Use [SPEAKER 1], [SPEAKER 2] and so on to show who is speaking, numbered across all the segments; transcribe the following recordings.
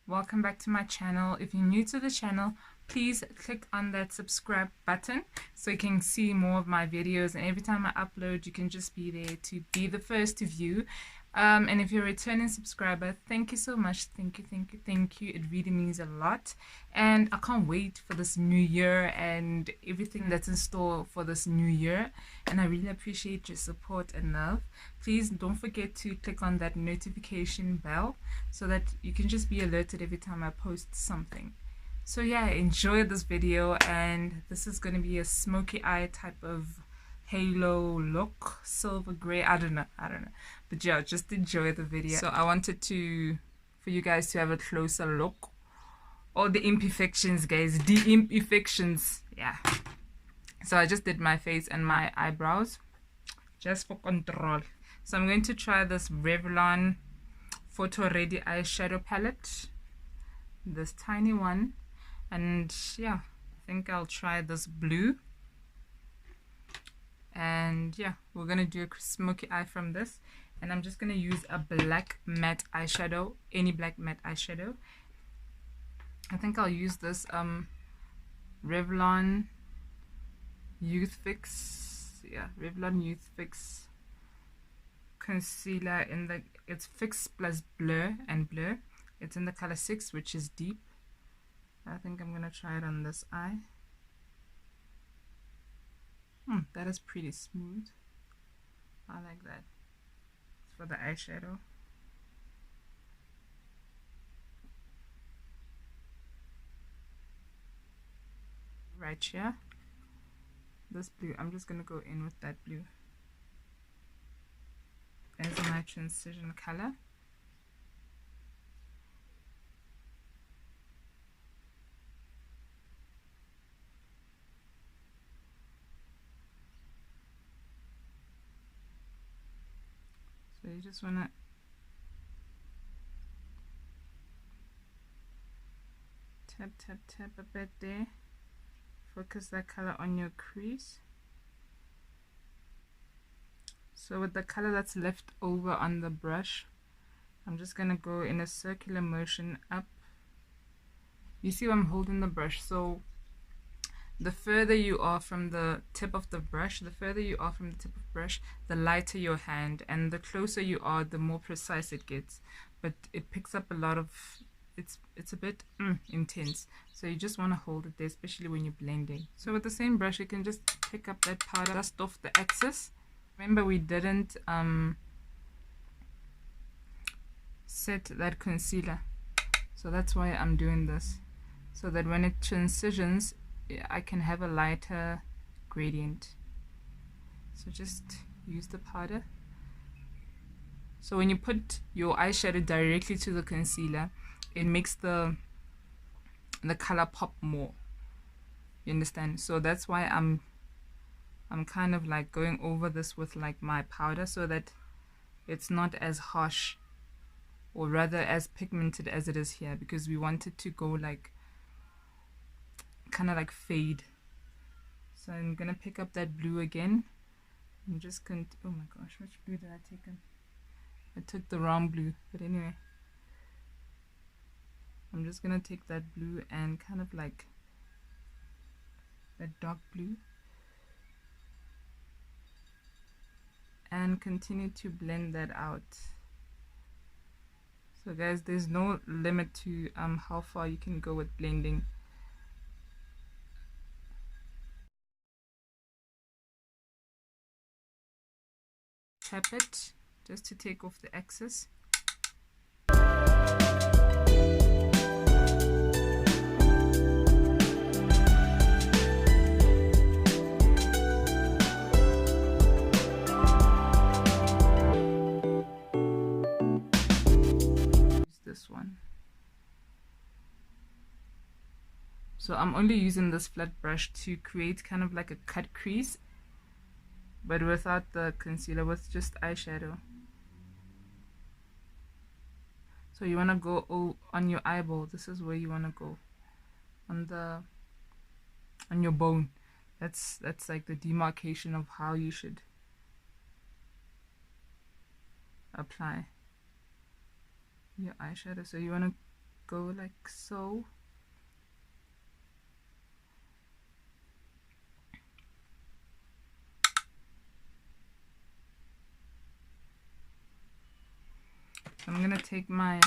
[SPEAKER 1] welcome back to my channel. If you're new to the channel, please click on that subscribe button so you can see more of my videos, and every time I upload you can just be there to be the first to view. And if you're a returning subscriber, thank you so much. Thank you. It really means a lot, and I can't wait for this new year and everything that's in store for this new year, and I really appreciate your support and love. Please don't forget to click on that notification bell so that you can just be alerted every time I post something. So yeah, enjoy this video, and this is going to be a smoky eye type of halo look, silver gray, I don't know, but yeah, just enjoy the video. So I wanted for you guys to have a closer look, all the imperfections, guys, the imperfections, yeah. So I just did my face and my eyebrows just for control. So I'm going to try this Revlon Photo Ready eyeshadow palette, this tiny one, and yeah, I think I'll try this blue. And yeah, we're gonna do a smoky eye from this, and I'm just gonna use a black matte eyeshadow, any black matte eyeshadow. I think I'll use this Revlon Youth Fix, yeah, Revlon Youth Fix concealer in the, it's Fix plus Blur and Blur. It's in the color 6, which is deep. I think I'm gonna try it on this eye. That is pretty smooth. I like that. It's for the eyeshadow. Right here. This blue, I'm just going to go in with that blue as my transition color. So you just want to tap a bit there. Focus that color on your crease. So with the color that's left over on the brush, I'm just going to go in a circular motion up. You see I'm holding the brush, so the further you are from the tip of the brush, the lighter your hand, and the closer you are, the more precise it gets. But it picks up a lot of, it's a bit intense, so you just want to hold it there, especially when you're blending. So with the same brush, you can just pick up that powder, dust off the excess. Remember, we didn't set that concealer, so that's why I'm doing this, so that when it transitions, I can have a lighter gradient. So just use the powder. So when you put your eyeshadow directly to the concealer, it makes the color pop more. You understand? So that's why I'm kind of like going over this with like my powder, so that it's not as harsh, or rather as pigmented as it is here, because we want it to go like kind of like fade. So I'm gonna pick up that blue again. I'm just going to, oh my gosh, which blue did I take? I took the wrong blue, but anyway, I'm just gonna take that blue and kind of like that dark blue, and continue to blend that out. So guys, there's no limit to how far you can go with blending. Tap it just to take off the excess. Use this one. So I'm only using this flat brush to create kind of like a cut crease, but without the concealer, with just eyeshadow. So you want to go on your eyeball. This is where you want to go, on your bone. That's like the demarcation of how you should apply your eyeshadow. So you want to go like so. I'm gonna take my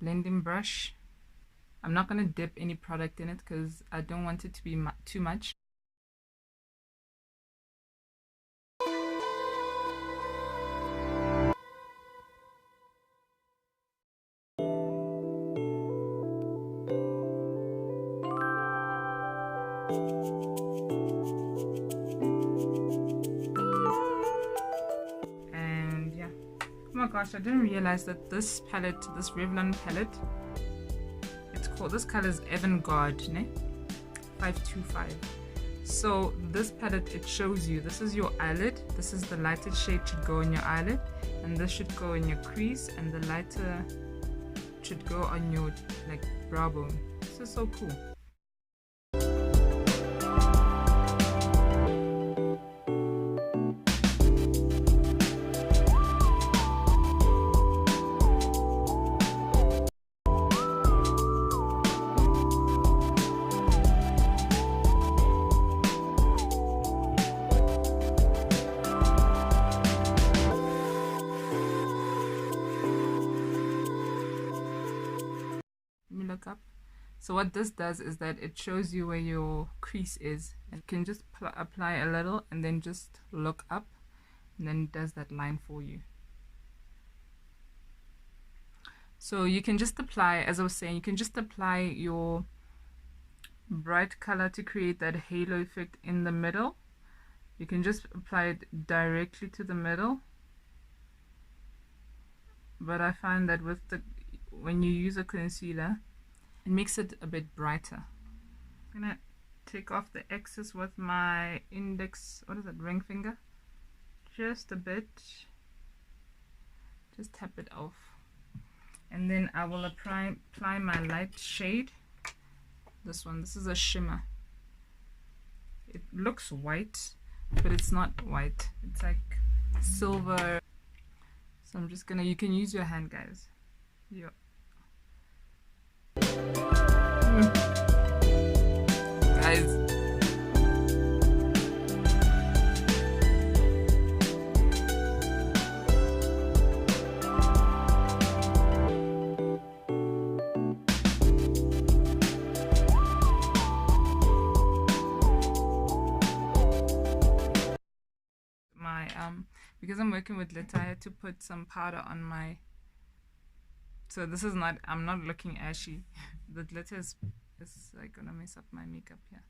[SPEAKER 1] blending brush. I'm not gonna dip any product in it because I don't want it to be too much. And yeah, oh my gosh, I didn't realize that this palette, this Revlon palette, it's called, this color is Avant-Garde, ne? 525. So this palette, it shows you, this is your eyelid, this is the lighter shade should go in your eyelid, and this should go in your crease, and the lighter should go on your like brow bone. This is so cool. Look up. So what this does is that it shows you where your crease is, and you can just apply a little and then just look up, and then it does that line for you. So you can just apply, as I was saying, you can just apply your bright color to create that halo effect in the middle. You can just apply it directly to the middle, but I find that with the, when you use a concealer, it makes it a bit brighter. I'm gonna take off the excess with my index, what is it, ring finger, just a bit, just tap it off, and then I will apply my light shade. This one, this is a shimmer. It looks white, but it's not white, it's like silver. So I'm just gonna, you can use your hand, guys. Yeah. Guys, my because I'm working with glitter, I had to put some powder on my, so this is not, I'm not looking ashy. The glitter is like gonna mess up my makeup here.